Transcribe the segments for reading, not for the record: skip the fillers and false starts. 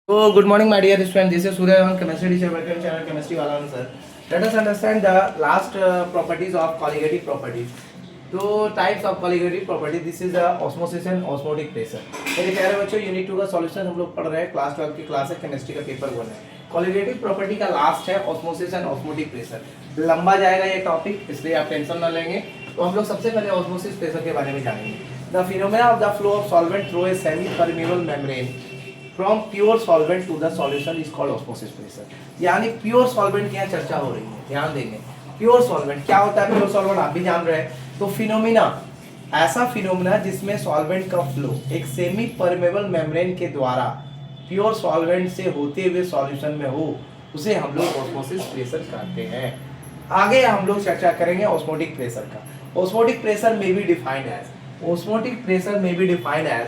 So, good morning, my dear students. This is Surya on chemistry teacher. Welcome to channel chemistry wala sir. Let us understand the last properties of colligative properties. तो types of colligative property. This is the osmosis and osmotic pressure. मेरे प्यारे बच्चों, unit 2 का solution हम लोग पढ़ रहे हैं. क्लास 12 की क्लास है, केमिस्ट्री का पेपर 1 है. colligative property का लास्ट है osmosis and osmotic pressure. लंबा जाएगा ये टॉपिक, इसलिए आप टेंशन ना लेंगे. तो हम लोग सबसे पहले osmosis pressure के बारे में जानेंगे. The phenomena of the flow of solvent through a semi-permeable membrane from pure solvent to the solution is called osmosis pressure. यानी प्योर सॉल्वेंट की यहाँ चर्चा हो रही है, ध्यान देंगे. प्योर सॉल्वेंट क्या होता है? प्योर सॉल्वेंट आप भी जान रहे हैं. तो फिनोमिना, ऐसा फिनोमिना जिसमें सॉल्वेंट का फ्लो एक सेमी परमेबल मेम्ब्रेन के द्वारा प्योर सॉल्वेंट से होते हुए सॉल्यूशन में हो, उसे हम लोग ऑस्मोसिस प्रेशर कहते हैं. आगे हम लोग चर्चा करेंगे ऑस्मोटिक प्रेशर का. Osmotic pressure may be defined as osmotic pressure may be defined as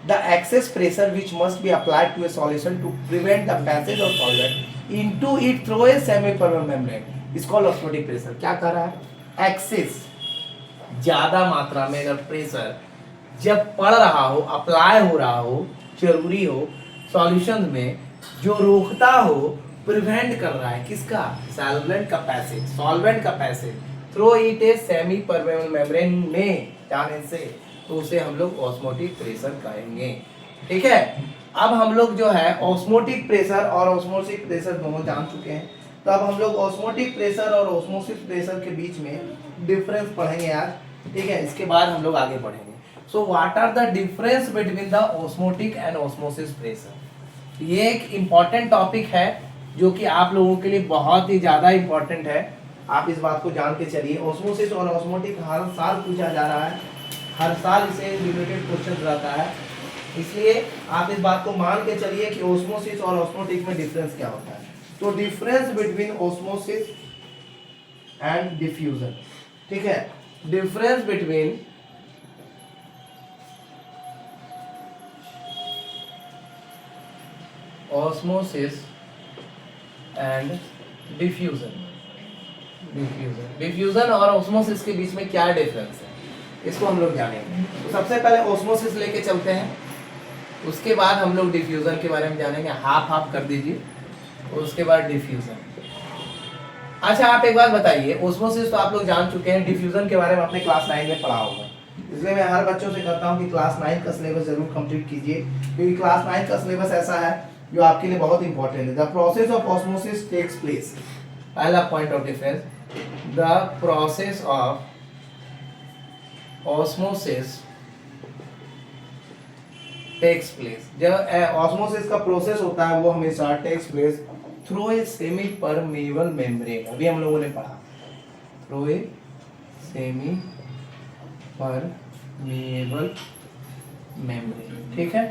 the excess pressure which must be applied to a solution to prevent the passage of solvent into it through a semi-permeable membrane is called osmotic pressure. क्या कर रहा है? Access, ज्यादा मात्रा में अगर pressure जब पड़ रहा हो, अप्लाई हो रहा हो, जरूरी हो सॉल्यूशन में, जो रोकता हो, प्रिवेंट कर रहा है किसका? सॉल्वेंट का पैसेज, सॉल्वेंट का passage through it a semi permeable membrane में जाने से, तो उसे हम लोग ऑस्मोटिक प्रेशर कहेंगे. ठीक है. अब हम लोग जो है ऑस्मोटिक प्रेशर और ऑस्मोसिस प्रेशर दोनों जान चुके हैं. तो अब हम लोग ऑस्मोटिक प्रेशर और ऑस्मोसिस प्रेशर के बीच में डिफरेंस पढ़ेंगे आज. ठीक है. इसके बाद हम लोग आगे बढ़ेंगे. So what are the difference between the osmotic and osmosis pressure? ये एक इम्पॉर्टेंट टॉपिक है जो कि आप लोगों के लिए बहुत ही ज्यादा इम्पोर्टेंट है. आप इस बात को जान के चलिए. ऑस्मोसिस और ऑस्मोटिक हर साल पूछा जा रहा है, हर साल इसे रिलेटेड क्वेश्चन रहता है, इसलिए आप इस बात को मान के चलिए कि ऑस्मोसिस और ऑस्मोटिक में डिफरेंस क्या होता है. तो difference between osmosis and diffusion. ठीक है. Difference between osmosis and diffusion. Diffusion और ऑस्मोसिस के बीच में क्या डिफरेंस है, इसको हम लोग जानेंगे. तो सबसे पहले ऑस्मोसिस लेके चलते हैं, उसके बाद हम लोग डिफ्यूजन के बारे में जानेंगे. हाफ हाफ कर दीजिए. उसके बाद डिफ्यूजन. अच्छा, आप एक बात बताइए, ऑस्मोसिस तो आप लोग जान चुके हैं, डिफ्यूजन के बारे में आपने क्लास 9 में पढ़ा होगा. इसलिए मैं हर बच्चों से कहता हूं कि क्लास 9 का सिलेबस जरूर कंप्लीट कीजिए, क्योंकि क्लास 9 का सिलेबस ऐसा है जो आपके लिए बहुत इंपॉर्टेंट है. The process of osmosis takes place. पहला point of difference, the process of osmosis takes place. जब osmosis का प्रोसेस होता है वो हमेशा takes place through a semi permeable membrane. अभी हम लोगों ने पढ़ा through a semi permeable membrane. ठीक है.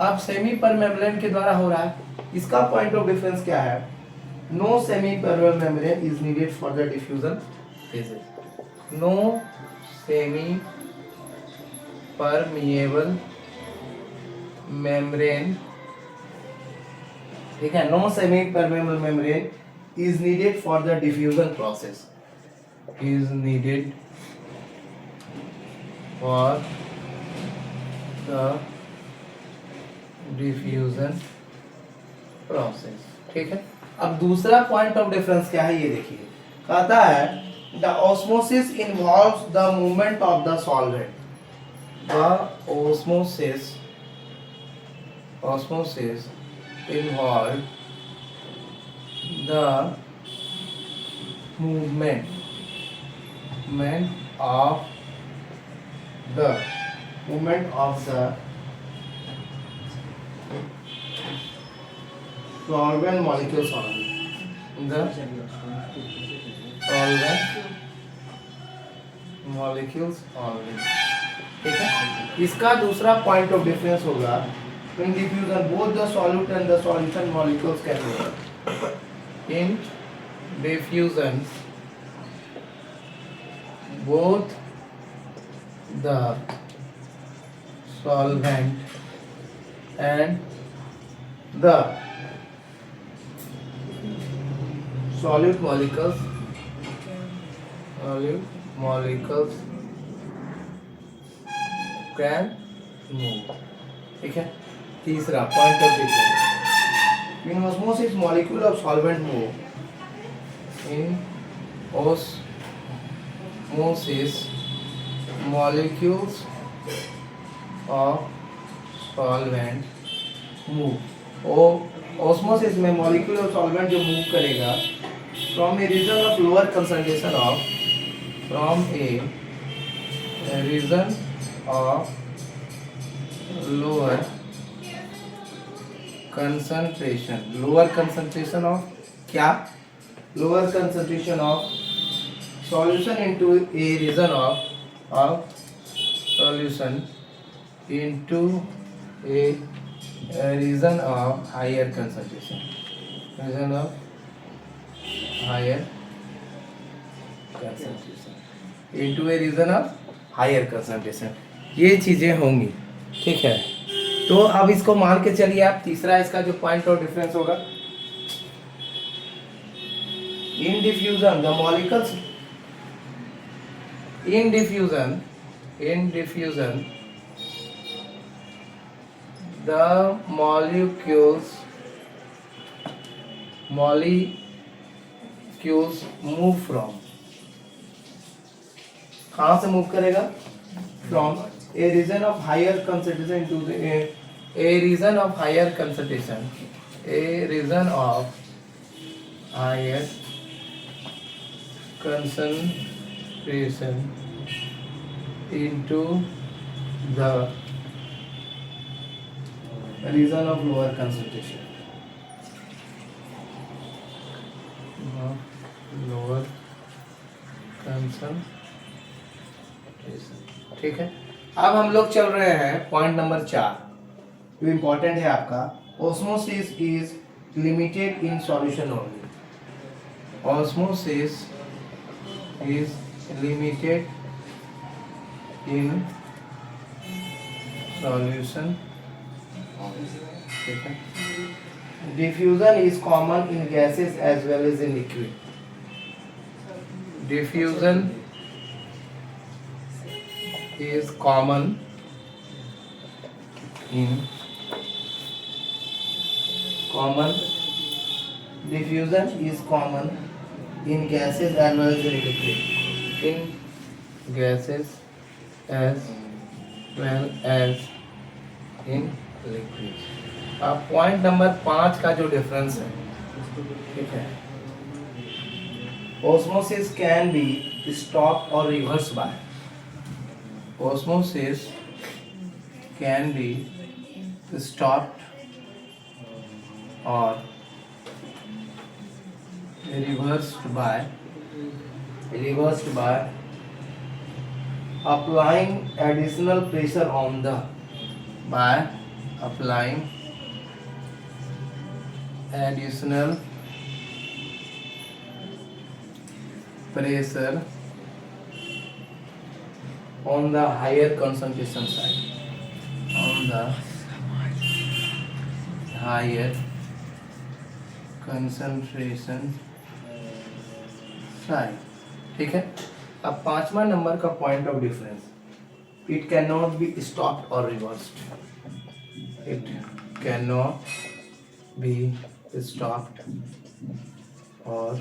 अब सेमी परमेबल के द्वारा हो रहा है. इसका पॉइंट ऑफ डिफरेंस क्या है? No semi permeable membrane is needed for the diffusion phases. No semi permeable membrane. ठीक है. No semi permeable membrane is needed for the diffusion process. Is needed for the diffusion process. ठीक है. अब दूसरा point of difference क्या है ये देखिए. कहता है the osmosis involves the movement of the solvent. The osmosis involves the movement of the solvent molecules only. The solvent molecules only. ठीक है. इसका दूसरा पॉइंट ऑफ डिफरेंस होगा in diffusion both the solute and the solution molecules can move. In diffusion both the solvent and the solute molecules can move. ठीक है. तीसरा point of difference, molecule of solvent move in osmosis, molecules of solvent move. Osmosis में molecule of solvent जो move करेगा from a region of lower concentration of lower concentration of क्या, lower concentration of solution into a region of solution into a region of higher concentration, region of higher concentration into a region of higher concentration, ये चीजें होंगी। ठीक है, तो अब इसको मान के चलिए आप, तीसरा इसका जो पॉइंट ऑफ डिफरेंस होगा, in diffusion the molecules, in diffusion the molecules move from, कहाँ से मूव करेगा, from a region of higher concentration to a region of higher concentration, a region of higher concentration into the region of lower concentration, lower concentration। ठीक है, अब हम लोग चल रहे हैं पॉइंट नंबर 4, जो इम्पोर्टेंट है आपका, osmosis is limited in solution only. Osmosis is limited in solution. ठीक है, diffusion is common in gases as well as in liquid. Diffusion is common in diffusion is common in gases as well as in liquid, in gases as well as in liquid। अब point number 5 का जो difference है, ठीक है, osmosis can be stop और reverse by, osmosis can be stopped or reversed by applying additional pressure on the, by applying additional pressure on the higher concentration side, on the higher concentration side। ठीक है, अब 5वां number का point of difference, it can not be stopped or reversed, it can not be stopped or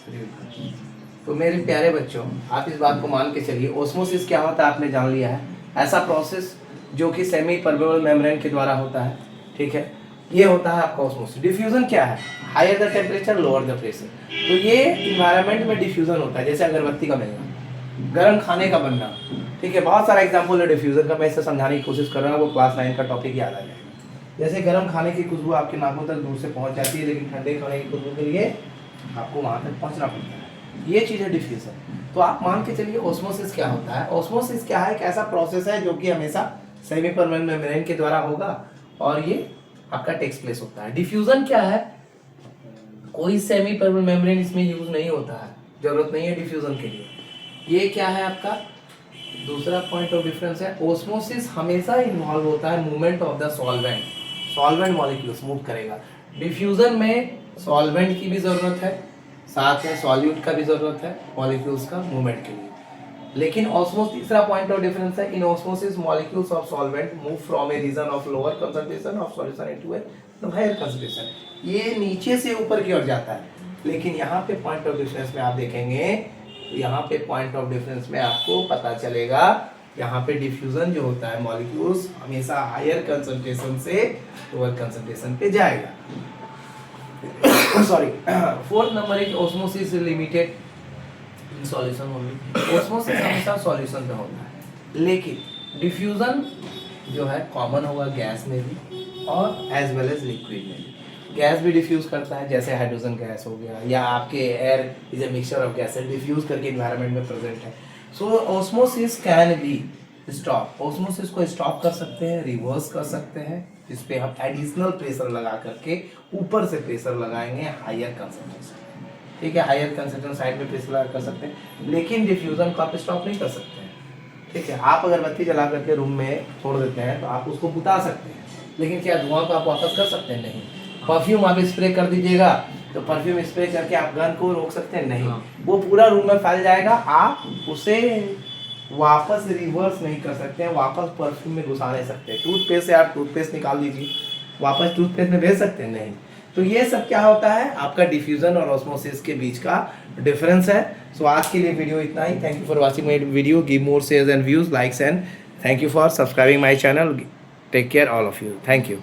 reversed. तो मेरे प्यारे बच्चों, आप इस बात को मान के चलिए, ऑस्मोसिस क्या होता है आपने जान लिया है, ऐसा प्रोसेस जो कि सेमी परमेबल मेम्ब्रेन के द्वारा होता है। ठीक है, ये होता है आपका ऑस्मोसिस। डिफ्यूजन क्या है, higher the temperature lower the pressure. तो ये इन्वायरमेंट में डिफ्यूजन होता है, जैसे अगरबत्ती का मिलना, गर्म खाने का बनना। ठीक है, बहुत सारा एग्जाम्पल है डिफ्यूजन का, मैं इसे समझाने की कोशिश कर रहा हूँ, वो क्लास 9 का टॉपिक याद आ जाए। जैसे गर्म खाने की खुशबू आपके नाकों तक दूर से पहुँच जाती है, लेकिन ठंडे खाने की खुशबू के लिए आपको वहाँ तक पहुँचना पड़ता है, ये चीज़ है डिफ्यूजन। तो आप मान के चलिए ऑस्मोसिस क्या होता है। ऑस्मोसिस क्या है, एक ऐसा प्रोसेस है जो कि हमेशा सेमी परमेबल मेम्ब्रेन के द्वारा होगा और ये आपका टेक्स प्लेस होता है। डिफ्यूजन क्या है, कोई सेमी परमेबल मेम्ब्रेन इसमें यूज नहीं होता है, जरूरत नहीं है डिफ्यूजन के लिए। ये क्या है आपका दूसरा पॉइंट ऑफ डिफरेंस है। ऑस्मोसिस हमेशा इन्वॉल्व होता है movement of the solvent molecules move करेगा। डिफ्यूजन में सॉल्वेंट की भी जरूरत है, साथ में सॉल्यूट का भी जरूरत है मॉलिक्यूल्स का मूवमेंट के लिए। लेकिन ऑस्मोस तीसरा पॉइंट ऑफ डिफरेंस है, in osmosis molecules of solvent move from a region of lower concentration of solution into a higher concentration. ये नीचे से ऊपर की ओर जाता है, लेकिन यहाँ पे पॉइंट ऑफ डिफरेंस में आप देखेंगे तो यहाँ पे पॉइंट ऑफ डिफरेंस में आपको पता चलेगा यहाँ पे डिफ्यूजन जो होता है मॉलिक्यूल्स हमेशा हायर कंसंट्रेशन से लोअर कंसंट्रेशन पे जाएगा। Sorry, fourth number is osmosis limited in solution only. Osmosis हमेशा सॉल्यूशन पे होता है, लेकिन डिफ्यूजन जो है कॉमन होगा गैस में भी और एज वेल एज लिक्विड में भी। गैस भी डिफ्यूज करता है, जैसे हाइड्रोजन गैस हो गया, या आपके air is a mixture of gases diffuse करके एनवायरनमेंट में प्रेजेंट है। So osmosis can be stop, osmosis को स्टॉप कर सकते हैं, रिवर्स कर सकते हैं, जिस पे हम एडिशनल प्रेशर लगा करके ऊपर से प्रेशर लगाएंगे हायर कंसंट्रेशन, ठीक है, हायर कंसंट्रेशन साइड में प्रेशर लगा कर सकते हैं, लेकिन डिफ्यूजन को आप स्टॉप नहीं कर सकते हैं, ठीक है। आप अगर बत्ती जला करके रूम में छोड़ देते हैं तो आप उसको बुता सकते हैं, लेकिन क्या धुआं को आप वापस कर सकते हैं? नहीं। परफ्यूम आप स्प्रे कर दीजिएगा तो परफ्यूम स्प्रे करके आप गन को रोक सकते हैं? नहीं, वो पूरा रूम में फैल जाएगा, आप उसे वापस रिवर्स नहीं कर सकते हैं, वापस परफ्यूम में घुसा नहीं सकते। टूथपेस्ट से आप टूथपेस्ट निकाल दीजिए, वापस टूथपेस्ट में भेज सकते हैं? नहीं। तो ये सब क्या होता है, आपका डिफ्यूजन और ऑस्मोसिस के बीच का डिफरेंस है। सो आज के लिए वीडियो इतना ही। Thank you for watching my video. Give more shares and views, likes and thank you for subscribing my channel. Take care all of you. Thank you.